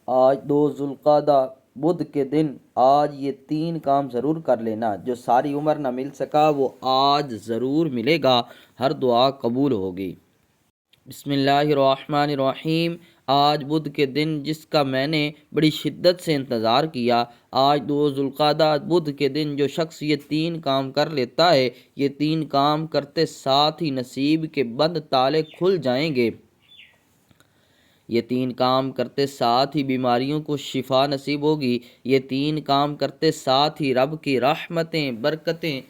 آج 2 ذوالقعدہ بدھ کے دن آج یہ 3 کام ضرور کر لینا، جو ساری عمر نہ مل سکا وہ آج ضرور ملے گا، ہر دعا قبول ہوگی۔ بسم اللہ الرحمن الرحیم۔ آج بدھ کے دن جس کا میں نے بڑی شدت سے انتظار کیا، آج 2 ذوالقعدہ بدھ کے دن جو شخص یہ 3 کام کر لیتا ہے، یہ 3 کام کرتے ساتھ ہی نصیب کے بند تالے کھل جائیں گے۔ یہ 3 کام کرتے ساتھ ہی بیماریوں کو شفا نصیب ہوگی۔ یہ 3 کام کرتے ساتھ ہی رب کی رحمتیں برکتیں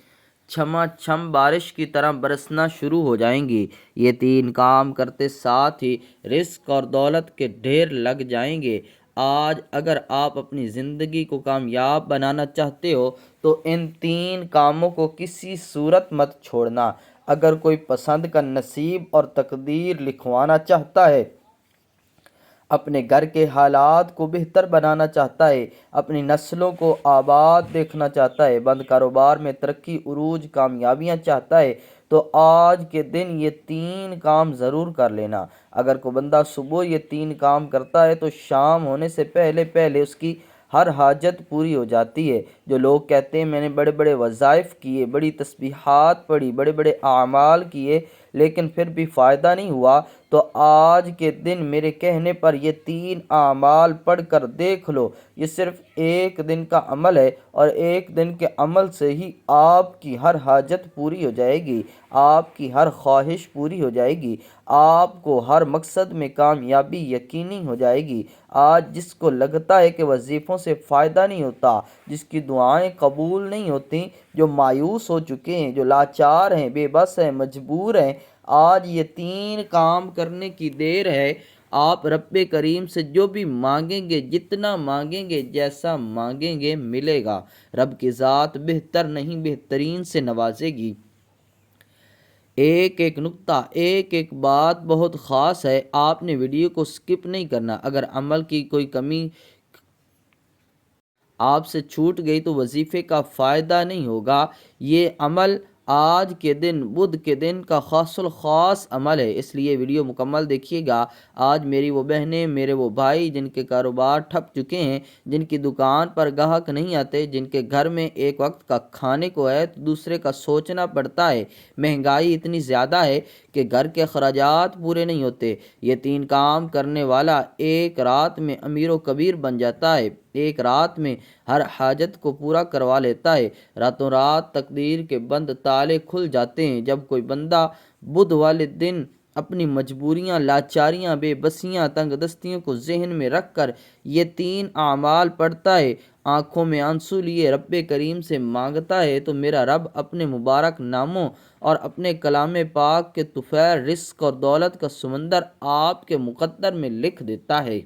چھما چھم بارش کی طرح برسنا شروع ہو جائیں گی۔ یہ 3 کام کرتے ساتھ ہی رزق اور دولت کے ڈھیر لگ جائیں گے۔ آج اگر آپ اپنی زندگی کو کامیاب بنانا چاہتے ہو تو ان 3 کاموں کو کسی صورت مت چھوڑنا۔ اگر کوئی پسند کا نصیب اور تقدیر لکھوانا چاہتا ہے، اپنے گھر کے حالات کو بہتر بنانا چاہتا ہے، اپنی نسلوں کو آباد دیکھنا چاہتا ہے، بند کاروبار میں ترقی عروج کامیابیاں چاہتا ہے، تو آج کے دن یہ 3 کام ضرور کر لینا۔ اگر کوئی بندہ صبح یہ 3 کام کرتا ہے تو شام ہونے سے پہلے پہلے اس کی ہر حاجت پوری ہو جاتی ہے۔ جو لوگ کہتے ہیں میں نے بڑے بڑے وظائف کیے، بڑی تسبیحات پڑھی، بڑے بڑے اعمال کیے لیکن پھر بھی فائدہ نہیں ہوا، تو آج کے دن میرے کہنے پر یہ 3 اعمال پڑھ کر دیکھ لو۔ یہ صرف ایک دن کا عمل ہے اور ایک دن کے عمل سے ہی آپ کی ہر حاجت پوری ہو جائے گی، آپ کی ہر خواہش پوری ہو جائے گی، آپ کو ہر مقصد میں کامیابی یقینی ہو جائے گی۔ آج جس کو لگتا ہے کہ وظیفوں سے فائدہ نہیں ہوتا، جس کی دعائیں قبول نہیں ہوتی، جو مایوس ہو چکے ہیں، جو لاچار ہیں، بے بس ہیں، مجبور ہیں، آج یہ 3 کام کرنے کی دیر ہے۔ آپ رب کریم سے جو بھی مانگیں گے، جتنا مانگیں گے، جیسا مانگیں گے ملے گا۔ رب کی ذات بہتر نہیں بہترین سے نوازے گی۔ ایک ایک نقطہ، ایک ایک بات بہت خاص ہے، آپ نے ویڈیو کو سکپ نہیں کرنا۔ اگر عمل کی کوئی کمی آپ سے چھوٹ گئی تو وظیفے کا فائدہ نہیں ہوگا۔ یہ عمل آج کے دن بدھ کے دن کا خاص الخاص عمل ہے، اس لیے ویڈیو مکمل دیکھیے گا۔ آج میری وہ بہنیں، میرے وہ بھائی جن کے کاروبار ٹھپ چکے ہیں، جن کی دکان پر گاہک نہیں آتے، جن کے گھر میں ایک وقت کا کھانے کو ہے تو دوسرے کا سوچنا پڑتا ہے، مہنگائی اتنی زیادہ ہے کہ گھر کے اخراجات پورے نہیں ہوتے، یہ 3 کام کرنے والا ایک رات میں امیر و کبیر بن جاتا ہے، ایک رات میں ہر حاجت کو پورا کروا لیتا ہے، راتوں رات تقدیر کے بند تالے کھل جاتے ہیں۔ جب کوئی بندہ بدھ والے دن اپنی مجبوریاں، لاچاریاں، بے بسیاں، تنگ دستیوں کو ذہن میں رکھ کر یہ 3 اعمال پڑھتا ہے، آنکھوں میں آنسو لیے رب کریم سے مانگتا ہے، تو میرا رب اپنے مبارک ناموں اور اپنے کلام پاک کے طفیل رزق اور دولت کا سمندر آپ کے مقدر میں لکھ دیتا ہے۔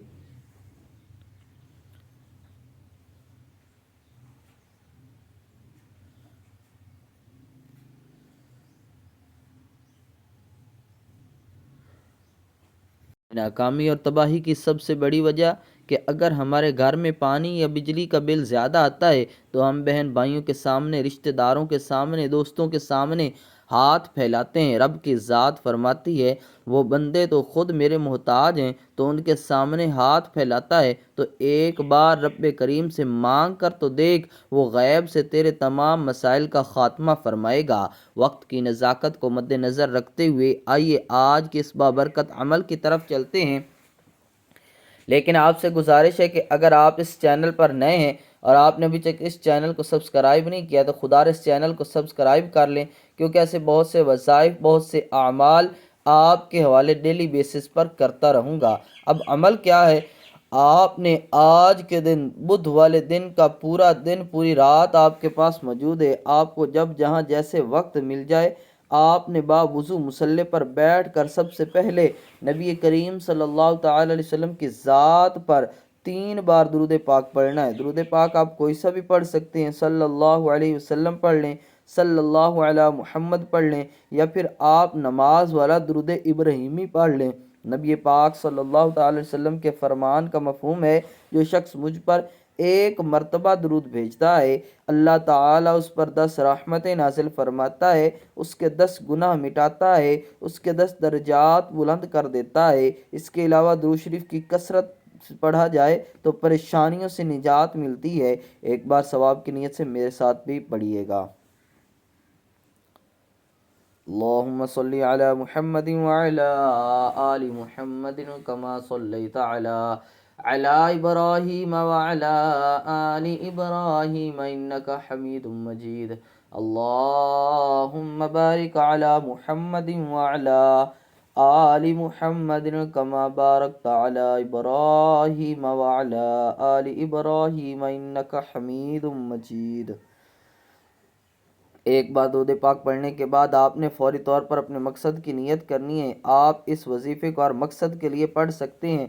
ناکامی اور تباہی کی سب سے بڑی وجہ کہ اگر ہمارے گھر میں پانی یا بجلی کا بل زیادہ آتا ہے تو ہم بہن بھائیوں کے سامنے، رشتہ داروں کے سامنے، دوستوں کے سامنے ہاتھ پھیلاتے ہیں۔ رب کی ذات فرماتی ہے وہ بندے تو خود میرے محتاج ہیں تو ان کے سامنے ہاتھ پھیلاتا ہے، تو ایک بار رب کریم سے مانگ کر تو دیکھ، وہ غیب سے تیرے تمام مسائل کا خاتمہ فرمائے گا۔ وقت کی نزاکت کو مد نظر رکھتے ہوئے آئیے آج کے اس بابرکت عمل کی طرف چلتے ہیں، لیکن آپ سے گزارش ہے کہ اگر آپ اس چینل پر نئے ہیں اور آپ نے ابھی تک اس چینل کو سبسکرائب نہیں کیا تو خدا اس چینل کو سبسکرائب کر لیں، کیونکہ ایسے بہت سے وظائف، بہت سے اعمال آپ کے حوالے ڈیلی بیسس پر کرتا رہوں گا۔ اب عمل کیا ہے؟ آپ نے آج کے دن بدھ والے دن کا پورا دن، پوری رات آپ کے پاس موجود ہے، آپ کو جب جہاں جیسے وقت مل جائے، آپ نے باوضو مصلی پر بیٹھ کر سب سے پہلے نبی کریم صلی اللہ تعالی علیہ وسلم کی ذات پر 3 بار درود پاک پڑھنا ہے۔ درود پاک آپ کوئی سا بھی پڑھ سکتے ہیں، صلی اللہ علیہ وسلم پڑھ لیں، صلی اللہ علی محمد پڑھ لیں، یا پھر آپ نماز والا درود ابراہیمی پڑھ لیں۔ نبی پاک صلی اللہ تعالی علیہ وسلم کے فرمان کا مفہوم ہے جو شخص مجھ پر ایک مرتبہ درود بھیجتا ہے، اللہ تعالیٰ اس پر 10 رحمتیں نازل فرماتا ہے، اس کے 10 گناہ مٹاتا ہے، اس کے 10 درجات بلند کر دیتا ہے۔ اس کے علاوہ درود شریف کی کثرت پڑھا جائے تو پریشانیوں سے نجات ملتی ہے۔ ایک بار ثواب کی نیت سے میرے ساتھ بھی پڑھیے گا۔ اللہم صلی علی محمد وعلی آل محمد کما صلیت علی ابراہیم وعلی آل ابراہیم انکا حمید مجید۔ اللہم بارک علی محمد وعلی آل محمد کما بارکت علی ابراہیم وعلی آل ابراہیم انکا حمید مجید۔ ایک بار درود پاک پڑھنے کے بعد آپ نے فوری طور پر اپنے مقصد کی نیت کرنی ہے۔ آپ اس وظیفے کو ہر مقصد کے لیے پڑھ سکتے ہیں۔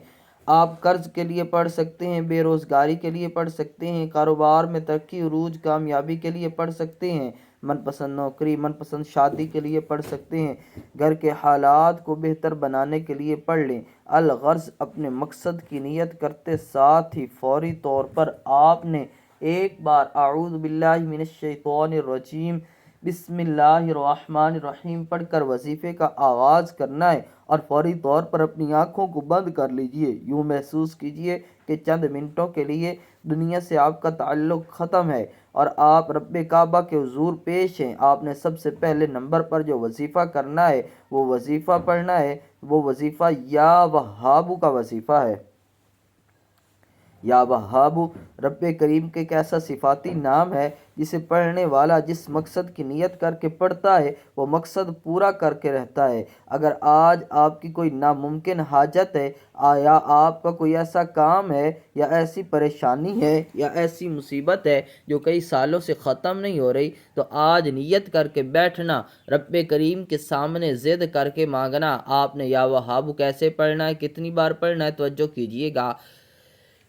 آپ قرض کے لیے پڑھ سکتے ہیں، بے روزگاری کے لیے پڑھ سکتے ہیں، کاروبار میں ترقی عروج کامیابی کے لیے پڑھ سکتے ہیں، من پسند نوکری من پسند شادی کے لیے پڑھ سکتے ہیں، گھر کے حالات کو بہتر بنانے کے لیے پڑھ لیں۔ الغرض اپنے مقصد کی نیت کرتے ساتھ ہی فوری طور پر آپ نے ایک بار اعوذ باللہ من الشیطان الرجیم بسم اللہ الرحمن الرحیم پڑھ کر وظیفے کا آغاز کرنا ہے اور فوری طور پر اپنی آنکھوں کو بند کر لیجئے۔ یوں محسوس کیجئے کہ چند منٹوں کے لیے دنیا سے آپ کا تعلق ختم ہے اور آپ رب کعبہ کے حضور پیش ہیں۔ آپ نے سب سے پہلے نمبر پر جو وظیفہ کرنا ہے وہ وظیفہ پڑھنا ہے۔ وہ وظیفہ یا وہابو کا وظیفہ ہے۔ یا وہاب رب کریم کے ایک ایسا صفاتی نام ہے جسے پڑھنے والا جس مقصد کی نیت کر کے پڑھتا ہے وہ مقصد پورا کر کے رہتا ہے۔ اگر آج آپ کی کوئی ناممکن حاجت ہے یا آپ کا کوئی ایسا کام ہے یا ایسی پریشانی ہے یا ایسی مصیبت ہے جو کئی سالوں سے ختم نہیں ہو رہی تو آج نیت کر کے بیٹھنا، رب کریم کے سامنے ضد کر کے مانگنا۔ آپ نے یا وہاب کیسے پڑھنا ہے، کتنی بار پڑھنا ہے، توجہ کیجیے گا۔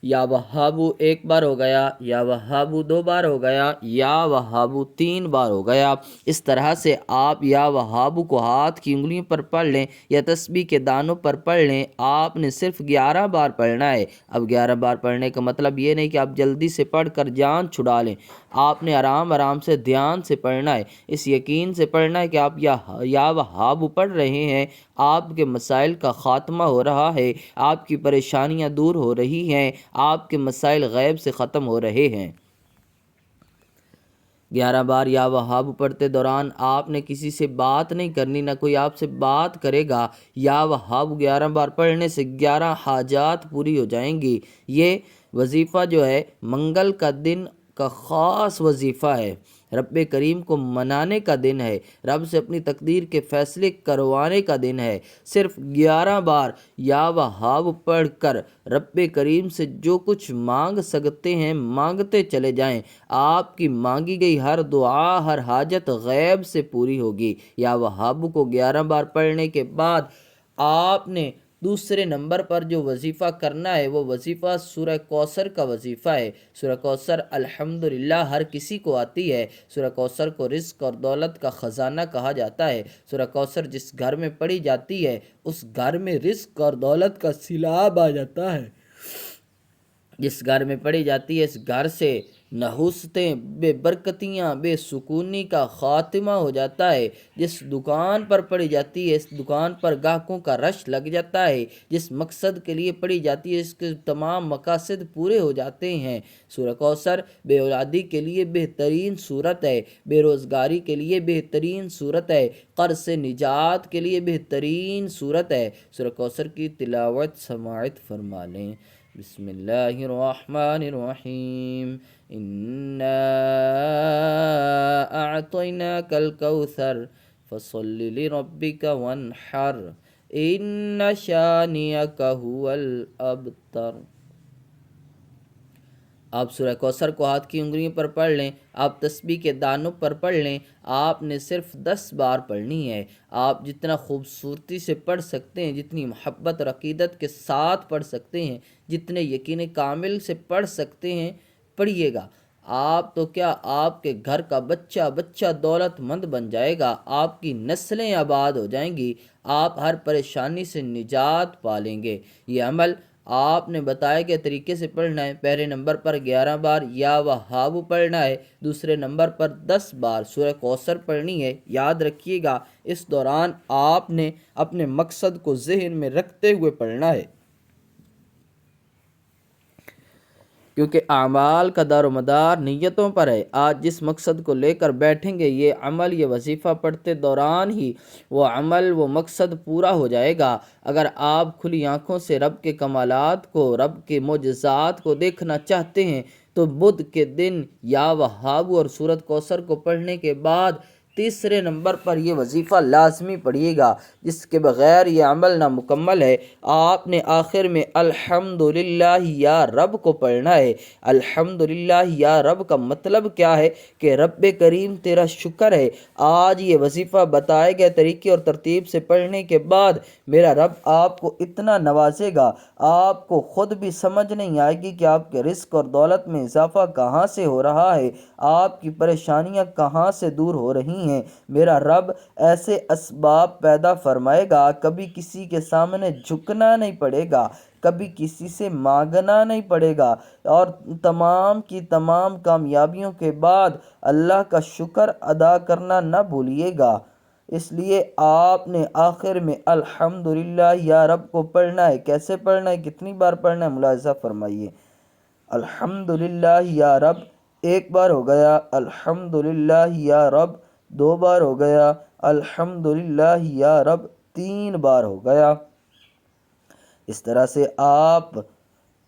یا وہابو ایک بار ہو گیا، یا وہابو دو بار ہو گیا، یا وہابو تین بار ہو گیا۔ اس طرح سے آپ یا وہابو کو ہاتھ کی انگلیوں پر پڑھ لیں یا تسبیح کے دانوں پر پڑھ لیں۔ آپ نے صرف 11 بار پڑھنا ہے۔ اب 11 بار پڑھنے کا مطلب یہ نہیں کہ آپ جلدی سے پڑھ کر جان چھڑا لیں۔ آپ نے آرام آرام سے دھیان سے پڑھنا ہے، اس یقین سے پڑھنا ہے کہ آپ یا وہابو پڑھ رہے ہیں، آپ کے مسائل کا خاتمہ ہو رہا ہے، آپ کی پریشانیاں دور ہو رہی ہیں، آپ کے مسائل غیب سے ختم ہو رہے ہیں۔ 11 بار یا وہاب پڑھتے دوران آپ نے کسی سے بات نہیں کرنی، نہ کوئی آپ سے بات کرے گا۔ یا وہاب 11 بار پڑھنے سے 11 حاجات پوری ہو جائیں گی۔ یہ وظیفہ جو ہے منگل کا دن کا خاص وظیفہ ہے، رب کریم کو منانے کا دن ہے، رب سے اپنی تقدیر کے فیصلے کروانے کا دن ہے۔ صرف 11 بار یا وہاب پڑھ کر رب کریم سے جو کچھ مانگ سکتے ہیں مانگتے چلے جائیں۔ آپ کی مانگی گئی ہر دعا، ہر حاجت غیب سے پوری ہوگی۔ یا وہاب کو 11 بار پڑھنے کے بعد آپ نے دوسرے نمبر پر جو وظیفہ کرنا ہے وہ وظیفہ سورہ کوثر کا وظیفہ ہے۔ سورہ کوثر الحمدللہ ہر کسی کو آتی ہے۔ سورہ کوثر کو رزق اور دولت کا خزانہ کہا جاتا ہے۔ سورہ کوثر جس گھر میں پڑھی جاتی ہے اس گھر میں رزق اور دولت کا سیلاب آ جاتا ہے۔ جس گھر میں پڑھی جاتی ہے اس گھر سے نحوستیں، بے برکتیاں، بے سکونی کا خاتمہ ہو جاتا ہے۔ جس دکان پر پڑھی جاتی ہے اس دکان پر گاہکوں کا رش لگ جاتا ہے۔ جس مقصد کے لیے پڑھی جاتی ہے اس کے تمام مقاصد پورے ہو جاتے ہیں۔ سورہ کوثر بے اولادی کے لیے بہترین صورت ہے، بے روزگاری کے لیے بہترین صورت ہے، قرض سے نجات کے لیے بہترین صورت ہے۔ سورہ کوثر کی تلاوت سماعت فرما لیں۔ بسم اللہ الرحمن الرحیم انا اعطیناک الکوثر فصل لربک وانحر ان شانئک هو الابتر۔ آپ سورہ کوثر کو ہاتھ کی انگلیوں پر پڑھ لیں، آپ تسبیح کے دانوں پر پڑھ لیں۔ آپ نے صرف 10 بار پڑھنی ہے۔ آپ جتنا خوبصورتی سے پڑھ سکتے ہیں، جتنی محبت اور عقیدت کے ساتھ پڑھ سکتے ہیں، جتنے یقین کامل سے پڑھ سکتے ہیں پڑھیے گا۔ آپ تو کیا آپ کے گھر کا بچہ بچہ دولت مند بن جائے گا، آپ کی نسلیں آباد ہو جائیں گی، آپ ہر پریشانی سے نجات پالیں گے۔ یہ عمل آپ نے بتائے گئے طریقے سے پڑھنا ہے۔ پہلے نمبر پر 11 بار یا وہاب پڑھنا ہے، دوسرے نمبر پر 10 بار سورہ کوثر پڑھنی ہے۔ یاد رکھیے گا اس دوران آپ نے اپنے مقصد کو ذہن میں رکھتے ہوئے پڑھنا ہے۔ کیونکہ اعمال کا دار و مدار نیتوں پر ہے۔ آج جس مقصد کو لے کر بیٹھیں گے، یہ عمل، یہ وظیفہ پڑھتے دوران ہی وہ عمل، وہ مقصد پورا ہو جائے گا۔ اگر آپ کھلی آنکھوں سے رب کے کمالات کو، رب کے معجزات کو دیکھنا چاہتے ہیں تو بدھ کے دن یا وہاب اور سورۃ کوثر کو پڑھنے کے بعد تیسرے نمبر پر یہ وظیفہ لازمی پڑھیے گا، جس کے بغیر یہ عمل نامکمل ہے۔ آپ نے آخر میں الحمدللہ یا رب کو پڑھنا ہے۔ الحمدللہ یا رب کا مطلب کیا ہے کہ رب کریم تیرا شکر ہے، آج یہ وظیفہ بتائے گئے طریقے اور ترتیب سے پڑھنے کے بعد میرا رب آپ کو اتنا نوازے گا، آپ کو خود بھی سمجھ نہیں آئے گی کہ آپ کے رزق اور دولت میں اضافہ کہاں سے ہو رہا ہے، آپ کی پریشانیاں کہاں سے دور ہو رہی ہیں۔ میرا رب ایسے اسباب پیدا فرمائے گا، کبھی کسی کے سامنے جھکنا نہیں پڑے گا، کبھی کسی سے مانگنا نہیں پڑے گا، اور تمام کی تمام کامیابیوں کے بعد اللہ کا شکر ادا کرنا نہ بھولیے گا۔ اس لیے آپ نے آخر میں الحمدللہ یا رب کو پڑھنا ہے۔ کیسے پڑھنا ہے، کتنی بار پڑھنا ہے، ملاحظہ فرمائیے۔ الحمدللہ یا رب ایک بار ہو گیا، الحمدللہ یا رب دو بار ہو گیا، الحمدللہ یا رب تین بار ہو گیا۔ اس طرح سے آپ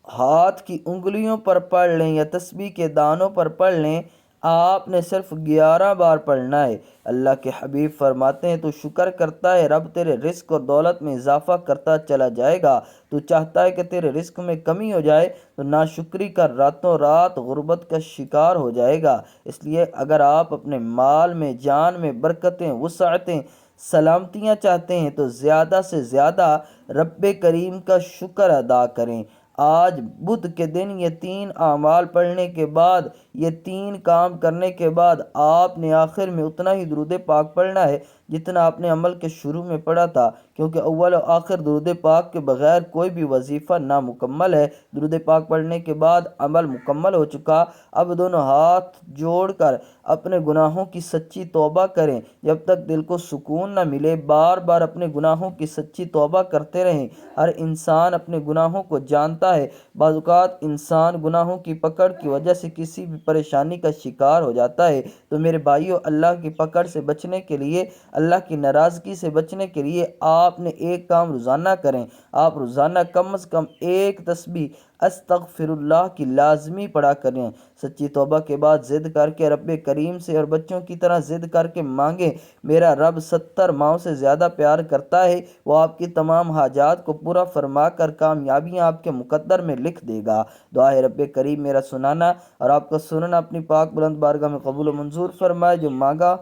ہاتھ کی انگلیوں پر پڑھ لیں یا تسبیح کے دانوں پر پڑھ لیں، آپ نے صرف 11 بار پڑھنا ہے۔ اللہ کے حبیب فرماتے ہیں تو شکر کرتا ہے، رب تیرے رزق اور دولت میں اضافہ کرتا چلا جائے گا۔ تو چاہتا ہے کہ تیرے رزق میں کمی ہو جائے تو ناشکری کا راتوں رات غربت کا شکار ہو جائے گا۔ اس لیے اگر آپ اپنے مال میں، جان میں برکتیں، وسعتیں، سلامتیاں چاہتے ہیں تو زیادہ سے زیادہ رب کریم کا شکر ادا کریں۔ آج بدھ کے دن یہ 3 اعمال پڑھنے کے بعد، یہ 3 کام کرنے کے بعد آپ نے آخر میں اتنا ہی درود پاک پڑھنا ہے جتنا آپ نے عمل کے شروع میں پڑھا تھا، کیونکہ اول و آخر درود پاک کے بغیر کوئی بھی وظیفہ نامکمل ہے۔ درود پاک پڑھنے کے بعد عمل مکمل ہو چکا۔ اب دونوں ہاتھ جوڑ کر اپنے گناہوں کی سچی توبہ کریں۔ جب تک دل کو سکون نہ ملے، بار بار اپنے گناہوں کی سچی توبہ کرتے رہیں۔ ہر انسان اپنے گناہوں کو جانتا ہے۔ بعض اوقات انسان گناہوں کی پکڑ کی وجہ سے کسی بھی پریشانی کا شکار ہو جاتا ہے۔ تو میرے بھائیو، اللہ کی پکڑ سے بچنے کے لیے، اللہ کی ناراضگی سے بچنے کے لیے آپ نے ایک کام روزانہ کریں۔ آپ روزانہ کم از کم ایک تسبیح استغفر اللہ کی لازمی پڑھا کریں۔ سچی توبہ کے بعد ضد کر کے رب کریم سے اور بچوں کی طرح ضد کر کے مانگیں۔ میرا رب 70 ماؤں سے زیادہ پیار کرتا ہے، وہ آپ کی تمام حاجات کو پورا فرما کر کامیابیاں آپ کے مقدر میں لکھ دے گا۔ دعا ہے رب کریم میرا سنانا اور آپ کا سننا اپنی پاک بلند بارگاہ میں قبول و منظور فرمائے، جو مانگا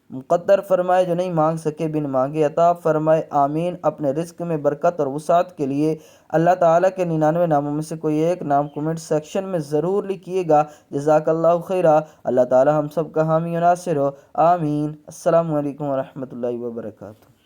مقدر فرمائے، جو نہیں مانگ سکے بن مانگے عطا فرمائے، آمین۔ اپنے رزق میں برکت اور وسعت کے لیے اللہ تعالیٰ کے 99 ناموں میں سے کوئی ایک نام کومنٹ سیکشن میں ضرور لکھیے گا۔ جزاک اللہ خیرہ۔ اللہ تعالیٰ ہم سب کا حامی و ناصر ہو، آمین۔ السلام علیکم ورحمۃ اللہ وبرکاتہ۔